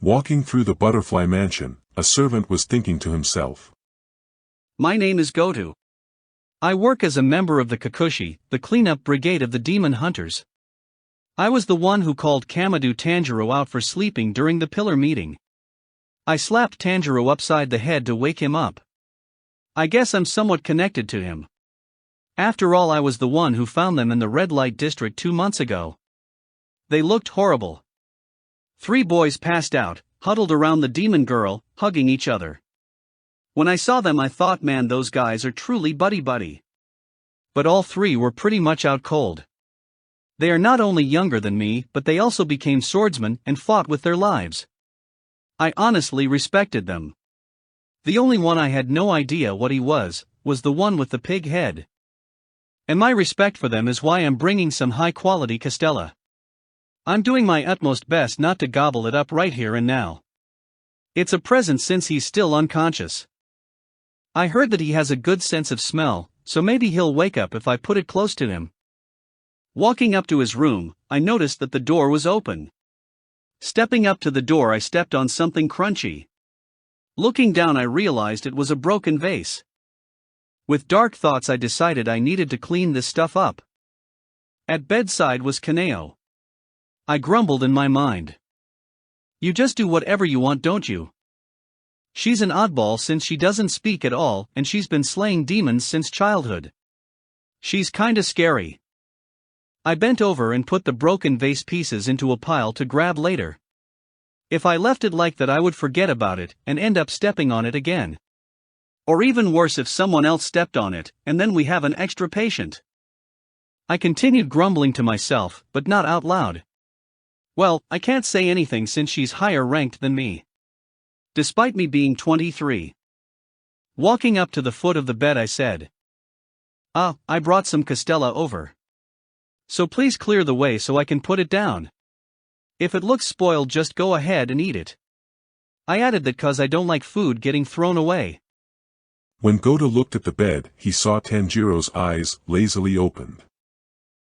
Walking through the butterfly mansion, a servant was thinking to himself. My name is Goto. I work as a member of the Kakashi, the cleanup brigade of the demon hunters. I was the one who called Kamado Tanjirou out for sleeping during the pillar meeting. I slapped Tanjirou upside the head to wake him up. I guess I'm somewhat connected to him. After all, I was the one who found them in the red light district 2 months ago. They looked horrible. 3 boys passed out, huddled around the demon girl, hugging each other. When I saw them I thought, man, those guys are truly buddy-buddy. But all 3 were pretty much out cold. They are not only younger than me, but they also became swordsmen and fought with their lives. I honestly respected them. The only one I had no idea what he was the one with the pig head. And my respect for them is why I'm bringing some high-quality Castella. I'm doing my utmost best not to gobble it up right here and now. It's a present since he's still unconscious. I heard that he has a good sense of smell, so maybe he'll wake up if I put it close to him. Walking up to his room, I noticed that the door was open. Stepping up to the door, I stepped on something crunchy. Looking down, I realized it was a broken vase. With dark thoughts, I decided I needed to clean this stuff up. At bedside was Kaneo. I grumbled in my mind. You just do whatever you want, don't you? She's an oddball since she doesn't speak at all, and she's been slaying demons since childhood. She's kinda scary. I bent over and put the broken vase pieces into a pile to grab later. If I left it like that, I would forget about it and end up stepping on it again. Or even worse, if someone else stepped on it, and then we have an extra patient. I continued grumbling to myself, but not out loud. Well, I can't say anything since she's higher ranked than me. Despite me being 23. Walking up to the foot of the bed, I said, I brought some Castella over. So please clear the way so I can put it down. If it looks spoiled, just go ahead and eat it. I added that 'cause I don't like food getting thrown away. When Goto looked at the bed, he saw Tanjirou's eyes lazily opened,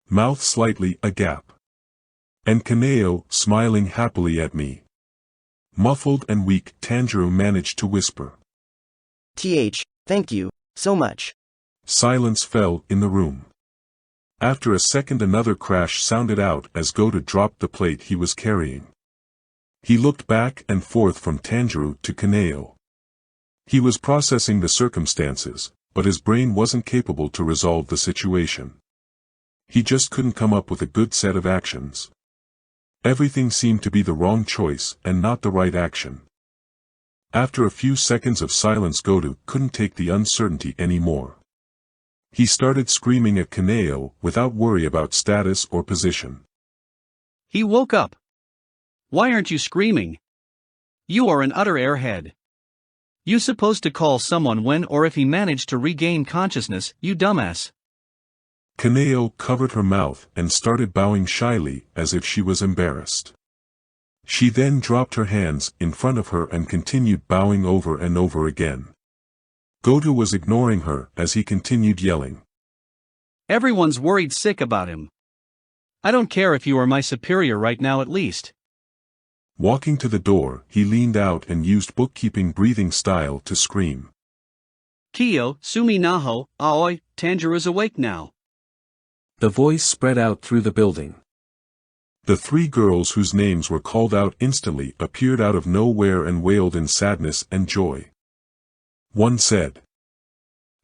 mouth slightly agape, and Kaneo smiling happily at me. Muffled and weak, Tanjirou managed to whisper, Thank you, so much. Silence fell in the room. After a second, another crash sounded out as Goto dropped the plate he was carrying. He looked back and forth from Tanjirou to Kaneo. He was processing the circumstances, but his brain wasn't capable to resolve the situation. He just couldn't come up with a good set of actions. Everything seemed to be the wrong choice and not the right action. After a few seconds of silence, Goto couldn't take the uncertainty anymore. He started screaming at Kaneo without worry about status or position. He woke up. Why aren't you screaming? You are an utter airhead. You supposed to call someone when or if he managed to regain consciousness, you dumbass. Kaneo covered her mouth and started bowing shyly as if she was embarrassed. She then dropped her hands in front of her and continued bowing over and over again. Goto was ignoring her as he continued yelling. Everyone's worried sick about him. I don't care if you are my superior right now, at least. Walking to the door, he leaned out and used bookkeeping breathing style to scream. Kiyo, Sumi Naho, Aoi, Tanjirou's awake now. The voice spread out through the building. The 3 girls whose names were called out instantly appeared out of nowhere and wailed in sadness and joy. One said,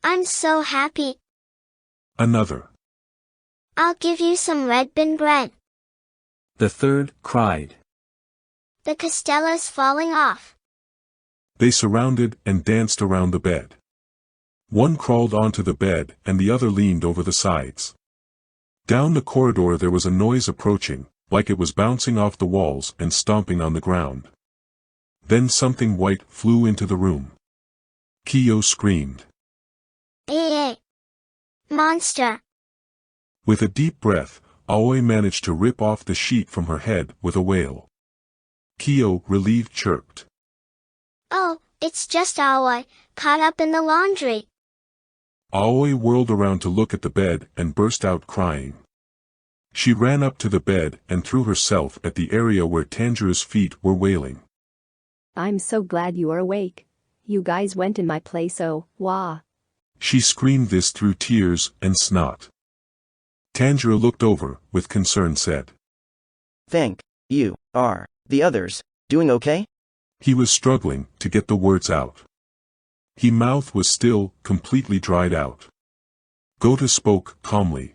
I'm so happy. Another, I'll give you some red bean bread. The third cried. The Castella's falling off. They surrounded and danced around the bed. One crawled onto the bed and the other leaned over the sides. Down the corridor there was a noise approaching, like it was bouncing off the walls and stomping on the ground. Then something white flew into the room. Kiyo screamed. Eh! Monster! With a deep breath, Aoi managed to rip off the sheet from her head with a wail. Kiyo, relieved, chirped. Oh, it's just Aoi, caught up in the laundry. Aoi whirled around to look at the bed and burst out crying. She ran up to the bed and threw herself at the area where Tanjirou's feet were wailing. I'm so glad you are awake. You guys went in my place, oh, wah. She screamed this through tears and snot. Tanjiro looked over, with concern said. Thank you. Are the others doing okay? He was struggling to get the words out. His mouth was still completely dried out. Goto spoke calmly.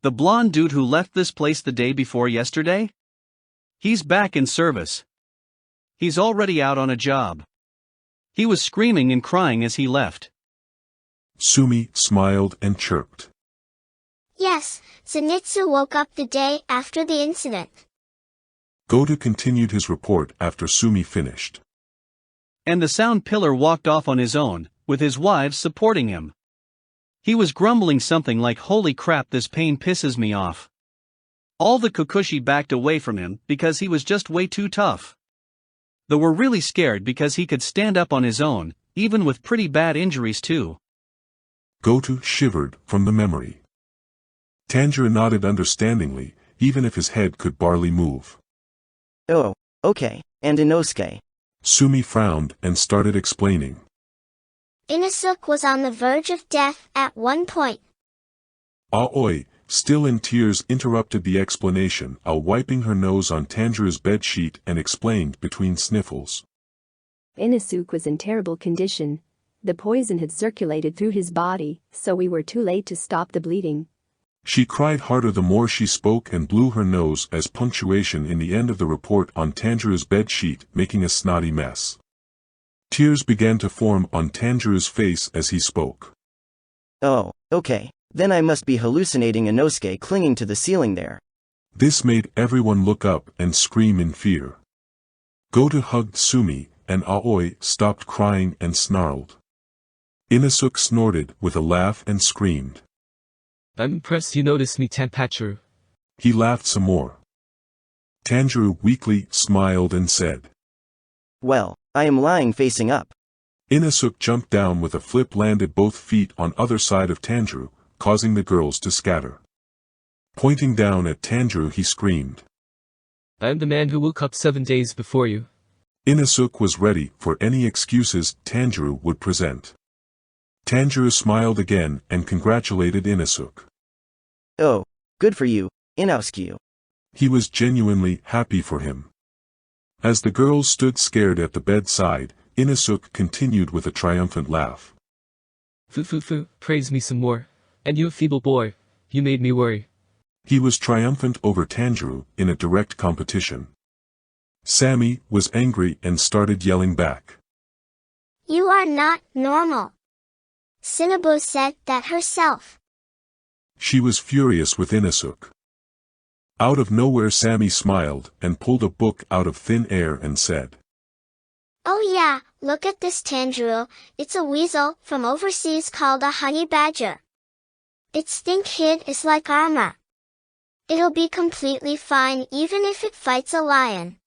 The blonde dude who left this place the day before yesterday? He's back in service. He's already out on a job. He was screaming and crying as he left. Sumi smiled and chirped. Yes, Zenitsu woke up the day after the incident. Goto continued his report after Sumi finished. And the sound pillar walked off on his own, with his wives supporting him. He was grumbling something like, "Holy crap, this pain pisses me off." All the Kokushi backed away from him because he was just way too tough. They were really scared because he could stand up on his own, even with pretty bad injuries too. Goto shivered from the memory. Tanjiro nodded understandingly, even if his head could barely move. Oh, okay, and Inosuke. Sumi frowned and started explaining. Inosuke was on the verge of death at one point. Aoi, still in tears, interrupted the explanation while wiping her nose on Tanjiro's bedsheet and explained between sniffles. Inosuke was in terrible condition. The poison had circulated through his body, so we were too late to stop the bleeding. She cried harder the more she spoke and blew her nose as punctuation in the end of the report on Tanjiro's bedsheet, making a snotty mess. Tears began to form on Tanjiro's face as he spoke. Oh, okay, then I must be hallucinating Inosuke clinging to the ceiling there. This made everyone look up and scream in fear. Goto hugged Sumi, and Aoi stopped crying and snarled. Inosuke snorted with a laugh and screamed. I'm impressed you noticed me, Tanjiro. He laughed some more. Tanjiro weakly smiled and said. Well, I am lying facing up. Inosuke jumped down with a flip, landed both feet on other side of Tanjiro, causing the girls to scatter. Pointing down at Tanjiro he screamed. I am the man who woke up 7 days before you. Inosuke was ready for any excuses Tanjiro would present. Tanjiro smiled again and congratulated Inosuke. Oh, good for you, Inosuke. He was genuinely happy for him. As the girls stood scared at the bedside, Inosuke continued with a triumphant laugh. Fu, praise me some more. And you feeble boy, you made me worry. He was triumphant over Tanjiro in a direct competition. Sammy was angry and started yelling back. You are not normal. Shinobu said that herself. She was furious with Inosuke. Out of nowhere Sammy smiled and pulled a book out of thin air and said. Oh yeah, look at this Tanjiro, it's a weasel from overseas called a honey badger. Its stink hid is like armor. It'll be completely fine even if it fights a lion.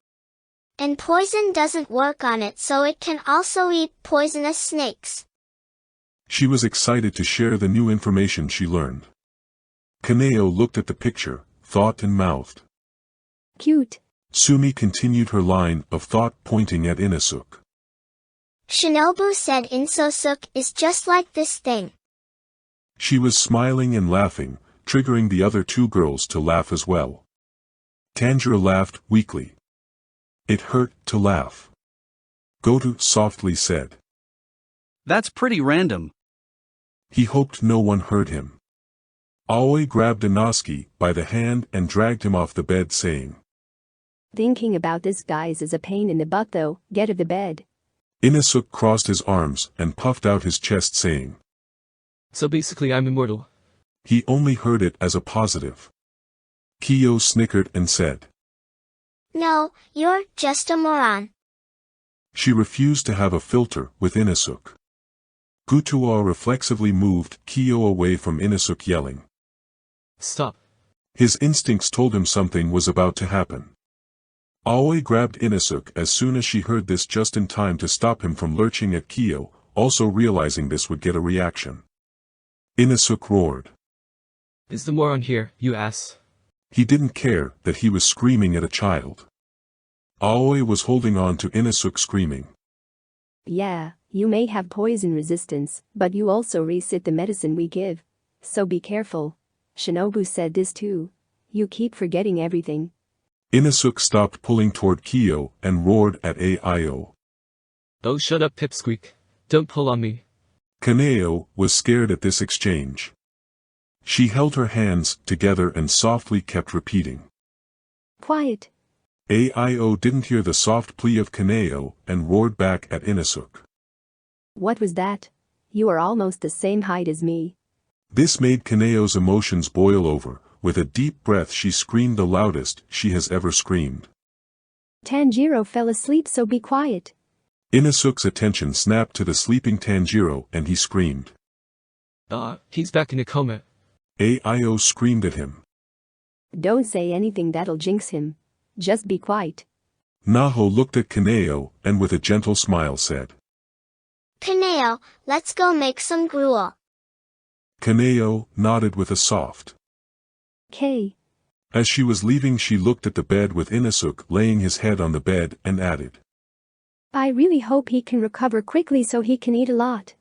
And poison doesn't work on it, so it can also eat poisonous snakes. She was excited to share the new information she learned. Kaneo looked at the picture, thought and mouthed. Cute. Sumi continued her line of thought pointing at Inosuke. Shinobu said Inosuke is just like this thing. She was smiling and laughing, triggering the other two girls to laugh as well. Tanjiro laughed weakly. It hurt to laugh. Goto softly said. That's pretty random. He hoped no one heard him. Aoi grabbed Inosuke by the hand and dragged him off the bed saying. Thinking about this guys is a pain in the butt though, get of the bed. Inosuke crossed his arms and puffed out his chest saying. So basically I'm immortal. He only heard it as a positive. Kiyo snickered and said. No, you're just a moron. She refused to have a filter with Inosuke. Gutua reflexively moved Kiyo away from Inosuke yelling. Stop. His instincts told him something was about to happen. Aoi grabbed Inosuke as soon as she heard this just in time to stop him from lurching at Kiyo, also realizing this would get a reaction. Inosuke roared. Is the moron here, you ass? He didn't care that he was screaming at a child. Aoi was holding on to Inosuke screaming. Yeah, you may have poison resistance, but you also resist the medicine we give. So be careful. Shinobu said this too. You keep forgetting everything. Inosuke stopped pulling toward Kyo and roared at Aio. Oh, shut up, Pipsqueak. Don't pull on me. Kaneo was scared at this exchange. She held her hands together and softly kept repeating. Quiet. Aio didn't hear the soft plea of Kaneo and roared back at Inosuke. What was that? You are almost the same height as me. This made Kaneo's emotions boil over. With a deep breath she screamed the loudest she has ever screamed. Tanjirou fell asleep, so be quiet. Inosuke's attention snapped to the sleeping Tanjirou and he screamed. He's back in a coma. Aio screamed at him. Don't say anything that'll jinx him. Just be quiet. Naho looked at Kaneo and with a gentle smile said. Kaneo, let's go make some gruel. Kaneo nodded with a soft. K. As she was leaving she looked at the bed with Inosuke laying his head on the bed and added. I really hope he can recover quickly so he can eat a lot.